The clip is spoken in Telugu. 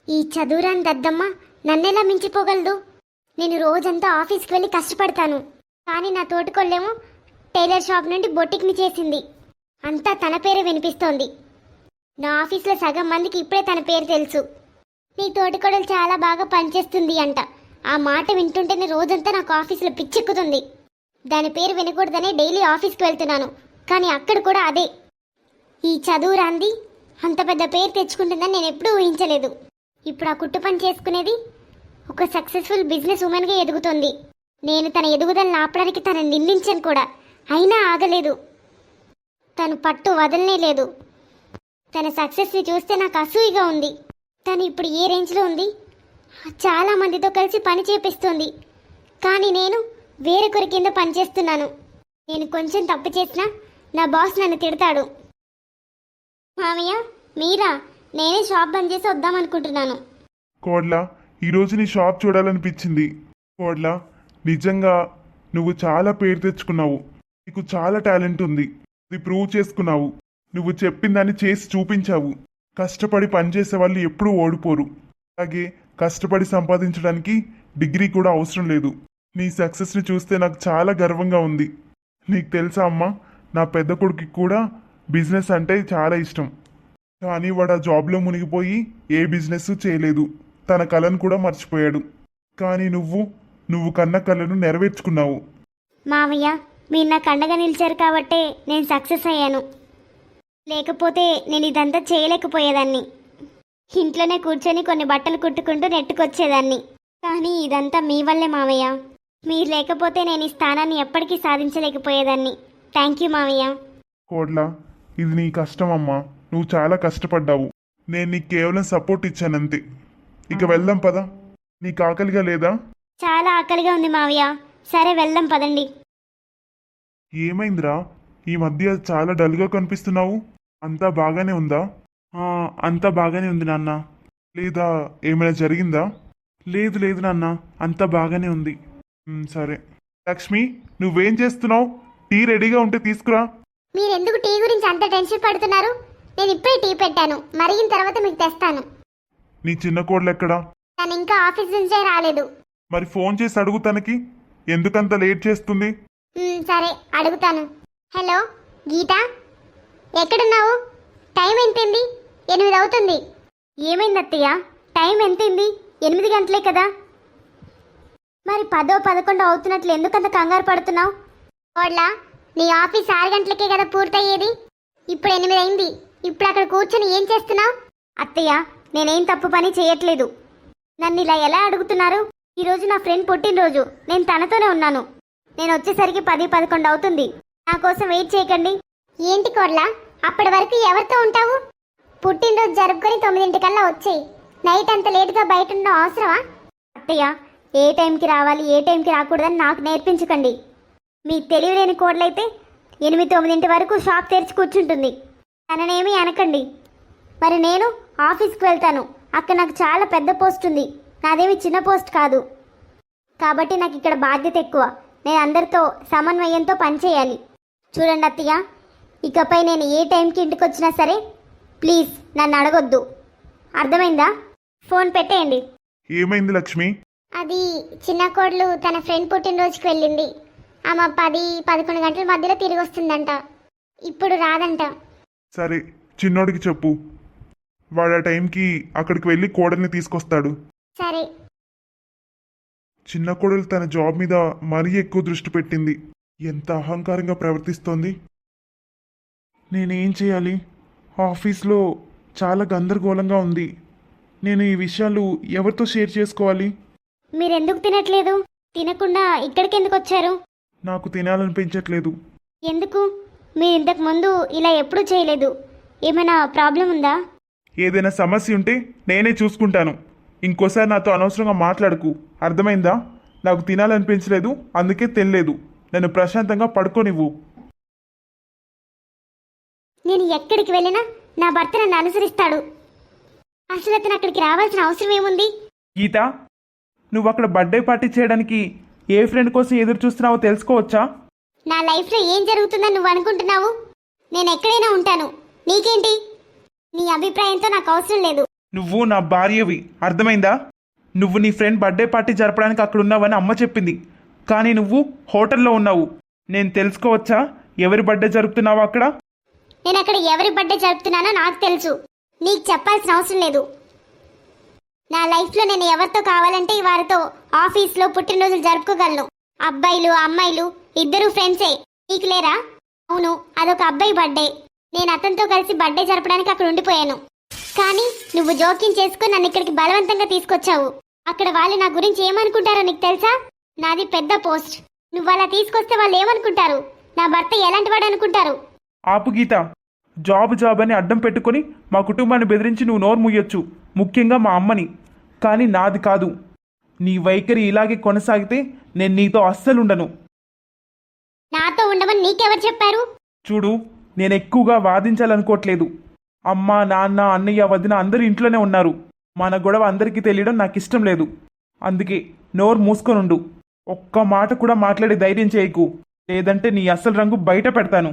ఈ చదువురాని దద్దమ్మ నన్నెలా మించిపోగలదు? నేను రోజంతా ఆఫీస్కి వెళ్ళి కష్టపడతాను, కానీ నా తోటికొల్లేమో టైలర్ షాప్ నుండి బొటిక్ని చేసింది. అంతా తన పేరే వినిపిస్తోంది. నా ఆఫీస్లో సగం మందికి ఇప్పుడే తన పేరు తెలుసు. నీ తోటికొడలు చాలా బాగా పనిచేస్తుంది అంట. ఆ మాట వింటుంటేనే రోజంతా నాకు ఆఫీసులో పిచ్చెక్కుతుంది. దాని పేరు వినకూడదనే డైలీ ఆఫీస్కి వెళ్తున్నాను, కానీ అక్కడ కూడా అదే. ఈ చదువు రాంది అంత పెద్ద పేరు తెచ్చుకుంటుందని నేను ఎప్పుడూ ఊహించలేదు. ఇప్పుడు ఆ కుట్టు పని చేసుకునేది ఒక సక్సెస్ఫుల్ బిజినెస్ ఉమెన్గా ఎదుగుతుంది. నేను తన ఎదుగుదలను ఆపడానికి తనని నిందించాను కూడా, అయినా ఆగలేదు. తను పట్టు వదలనే లేదు. తన సక్సెస్ని చూస్తే నాకు అసూయగా ఉంది. తను ఇప్పుడు ఏ రేంజ్లో ఉంది? చాలా మందితో కలిసి పని చేపిస్తుంది, కానీ నేను వేరొకరి కింద పనిచేస్తున్నాను. నేను కొంచెం తప్పు చేసినా నా బాస్ నన్ను తిడతాడు. మామయ్య, మీరా? నేనే షాప్ బంద్ చేసి వద్దామనుకుంటున్నాను. కోడ్లా, ఈరోజు నీ షాప్ చూడాలనిపించింది. కోడ్లా, నిజంగా నువ్వు చాలా పేరు తెచ్చుకున్నావు. నీకు చాలా టాలెంట్ ఉంది. అది ప్రూవ్ చేసుకున్నావు. నువ్వు చెప్పిందాన్ని చేసి చూపించావు. కష్టపడి పనిచేసే వాళ్ళు ఎప్పుడూ ఓడిపోరు. అలాగే కష్టపడి సంపాదించడానికి డిగ్రీ కూడా అవసరం లేదు. నీ సక్సెస్ని చూస్తే నాకు చాలా గర్వంగా ఉంది. నీకు తెలుసా అమ్మా, నా పెద్ద కొడుకు కూడా బిజినెస్ అంటే చాలా ఇష్టం. కానీ వాడు ఆ జాబ్లో మునిగిపోయి ఏ బిజినెస్ చేయలేదు. తన కళను కూడా మర్చిపోయాడు. కానీ నువ్వు కన్న కళను నెరవేర్చుకున్నావు. మామయ్య, మీరు నాకు అండగా నిలిచారు కాబట్టే నేను సక్సెస్ అయ్యాను. లేకపోతే నేను ఇదంతా చేయలేకపోయేదాన్ని. ఇంట్లోనే కూర్చొని కొన్ని బట్టలు కుట్టుకుంటూ నెట్టుకొచ్చేదాన్ని. కానీ ఇదంతా మీ వల్లే మామయ్య. మీరు లేకపోతే నేను ఈ స్థానాన్ని ఎప్పటికీ సాధించలేకపోయేదాన్ని. థ్యాంక్ యూ మామయ్య. కోడ్లా, ఇది నీ కష్టం అమ్మా. నువ్వు చాలా కష్టపడ్డావు. నేను నీకు కేవలం సపోర్ట్ ఇచ్చానంతే. ఇక వెళ్దాం పదా. నీకు ఆకలిగా లేదా? చాలా ఆకలిగా ఉంది మావయ్య. సరే వెళ్దాం పదండి. ఏమైందిరా, ఈ మధ్య చాలా డల్గా కనిపిస్తున్నావు? అంతా బాగానే ఉందా? అంతా బాగానే ఉంది నాన్న. లేదా ఏమైనా జరిగిందా? లేదు లేదు నాన్న, అంతా బాగానే ఉంది. సరే లక్ష్మి, నువ్వేం చేస్తున్నావు? టీ రెడీగా ఉంటే తీసుకురా. మీరెందుకు టీ గురించి అంత టెన్షన్ పడుతున్నారు? నేను ఇప్పుడే టీ పెట్టాను, మరిగిన తర్వాత మీకు తెస్తాను. నీ చిన్న కోడలు ఎక్కడా? తను ఇంకా ఆఫీస్ నుంచే రాలేదు. మరి ఫోన్ చేసి అడుగు తనకి, ఎందుకంత లేట్ చేస్తుంది. సరే అడుగుతాను. హలో గీత, ఎక్కడున్నావు? టైం ఎంతైంది? 8 అవుతుంది. ఏమైంది అత్తయ్య? టైం ఎంతైంది? 8 గంటలే కదా. మరి 10, 11 అవుతున్నట్లు ఎందుకంత కంగారు పడుతున్నావు? కోడ్లా, నీ ఆఫీస్ 6 గంటలకే కదా పూర్తయ్యేది. ఇప్పుడు 8 అయింది. ఇప్పుడు అక్కడ కూర్చొని ఏం చేస్తున్నావు? అత్తయ్య, నేనేం తప్పు పని చేయట్లేదు. నన్ను ఇలా ఎలా అడుగుతున్నారు? ఈరోజు నా ఫ్రెండ్ పుట్టినరోజు. నేను తనతోనే ఉన్నాను. నేను వచ్చేసరికి 10, 11 అవుతుంది. నా కోసం వెయిట్ చేయకండి. ఏంటి కోడ్లా, అప్పటి వరకు ఎవరితో ఉంటావు? పుట్టినరోజు జరుపుకొని 9 వచ్చేయి. నైట్ అంత లేటుగా బయట ఉండడం అవసరమా? అత్తయ్య, ఏ టైంకి రావాలి, ఏ టైంకి రాకూడదని నాకు నేర్పించకండి. మీ తెలివిలేని కోడలైతే 8, 9 వరకు షాప్ తెరిచి కూర్చుంటుంది. తననేమీ అనకండి. మరి నేను ఆఫీస్కి వెళ్తాను. అక్కడ నాకు చాలా పెద్ద పోస్ట్ ఉంది. నాదేమి చిన్న పోస్ట్ కాదు. కాబట్టి నాకు ఇక్కడ బాధ్యత ఎక్కువ. నేను అందరితో సమన్వయంతో పనిచేయాలి. చూడండి అత్తయ్య, ఇకపై నేను ఏ టైంకి ఇంటికి వచ్చినా సరే ప్లీజ్ నన్ను అడగొద్దు. అర్థమైందా? ఫోన్ పెట్టేయండి. ఏమైంది లక్ష్మి? అది చిన్న కోడలు తన ఫ్రెండ్ పుట్టినరోజుకి వెళ్ళింది. ఆమె 10, 11 గంటల మధ్యలో తిరిగి వస్తుందంట. ఇప్పుడు రాదంట. సరే, చిన్నోడికి చెప్పు. వాడు ఆ టైంకి అక్కడికి వెళ్ళి కోడల్ని తీసుకొస్తాడు. సరే. చిన్న కోడలు తన జాబ్ మీద మరీ ఎక్కువ దృష్టి పెట్టింది. ఎంత అహంకారంగా ప్రవర్తిస్తోంది. నేనేం చేయాలి? ఆఫీస్లో చాలా గందరగోళంగా ఉంది. నేను ఈ విషయాలు ఎవరితో షేర్ చేసుకోవాలి? మీరెందుకు తినట్లేదు? తినకుండా ఇక్కడికి ఎందుకు వచ్చారు? నాకు తినాలనిపించట్లేదు. ఎందుకు? మీరు ఇంతకు ముందు ఇలా ఎప్పుడూ చేయలేదు. ఏమైనా ప్రాబ్లం ఉందా? ఏదైనా సమస్య ఉంటే నేనే చూసుకుంటాను. ఇంకోసారి నాతో అనవసరంగా మాట్లాడకు, అర్థమైందా? నాకు తినాలనిపించలేదు, అందుకే తినలేదు. నన్ను ప్రశాంతంగా పడుకోనివ్వు. నేను ఎక్కడికి వెళ్ళినా నా భర్త నన్ను అనుసరిస్తాడు. అసలు అతను అక్కడికి రావాల్సిన అవసరం ఏముంది? గీత, నువ్వు అక్కడ బర్త్డే పార్టీ చేయడానికి ఏ ఫ్రెండ్ కోసం ఎదురు చూస్తున్నావో తెలుసుకోవచ్చా? నా లైఫ్లో ఏం జరుగుతుందని నువ్వు అనుకుంటున్నావు? నేను ఎక్కడైనా ఉంటాను, నీకేంటి? నీ అభిప్రాయంతో నాకు అవసరం లేదు. నువ్వు నా భార్యవి, అర్థమైందా? నువ్వు నీ ఫ్రెండ్ బర్త్డే పార్టీ జరపడానికి అక్కడ ఉన్నావని అమ్మ చెప్పింది, కానీ నువ్వు హోటల్లో ఉన్నావు. నేను తెలుసుకోవచ్చా ఎవరి బర్త్డే జరుపుతున్నావో అక్కడ? నేను అక్కడ ఎవరి బర్త్డే జరుపుతున్నానో నాకు తెలుసు, నీకు చెప్పాల్సిన అవసరం లేదు. నా లైఫ్లో నేను ఎవరితో కావాలంటే వారితో ఆఫీస్లో పుట్టినరోజులు జరుపుకోగలను. అబ్బాయిలు అమ్మాయిలు ఇద్దరు ఫ్రెండ్సే. నీకు లేరా? అవును, అదొక అబ్బాయి బర్త్డే. నేను అతనితో కలిసి బర్త్డే జరపడానికి అక్కడ ఉండిపోయాను. కానీ నువ్వు జోక్యం చేసుకుని నన్ను ఇక్కడికి బలవంతంగా తీసుకొచ్చావు. అక్కడ వాళ్ళు నా గురించి ఏమనుకుంటారో నీకు తెలుసా? నాది పెద్ద పోస్ట్. నువ్వు అలా తీసుకొస్తే వాళ్ళు ఏమనుకుంటారు? నా భర్త ఎలాంటి వాడు అనుకుంటారు? ఆపు గీత. జాబ్ అని అడ్డం పెట్టుకొని మా కుటుంబాన్ని బెదిరించి నువ్వు నోరు ముయ్యొచ్చు, ముఖ్యంగా మా అమ్మని. కానీ నాది కాదు. నీ వైఖరి ఇలాగే కొనసాగితే నేను నీతో అస్సలు ఉండను. నాతో ఉండమని నీకెవరు చెప్పారు? చూడు, నేను ఎక్కువగా వాదించాలనుకోవట్లేదు. అమ్మ, నాన్న, అన్నయ్య, వదిన అందరూ ఇంట్లోనే ఉన్నారు. మన గొడవ అందరికీ తెలియడం నాకు ఇష్టం లేదు. అందుకే నోరు మూసుకొనుండు. ఒక్క మాట కూడా మాట్లాడే ధైర్యం చేయకు, లేదంటే నీ అసలు రంగు బయట పెడతాను.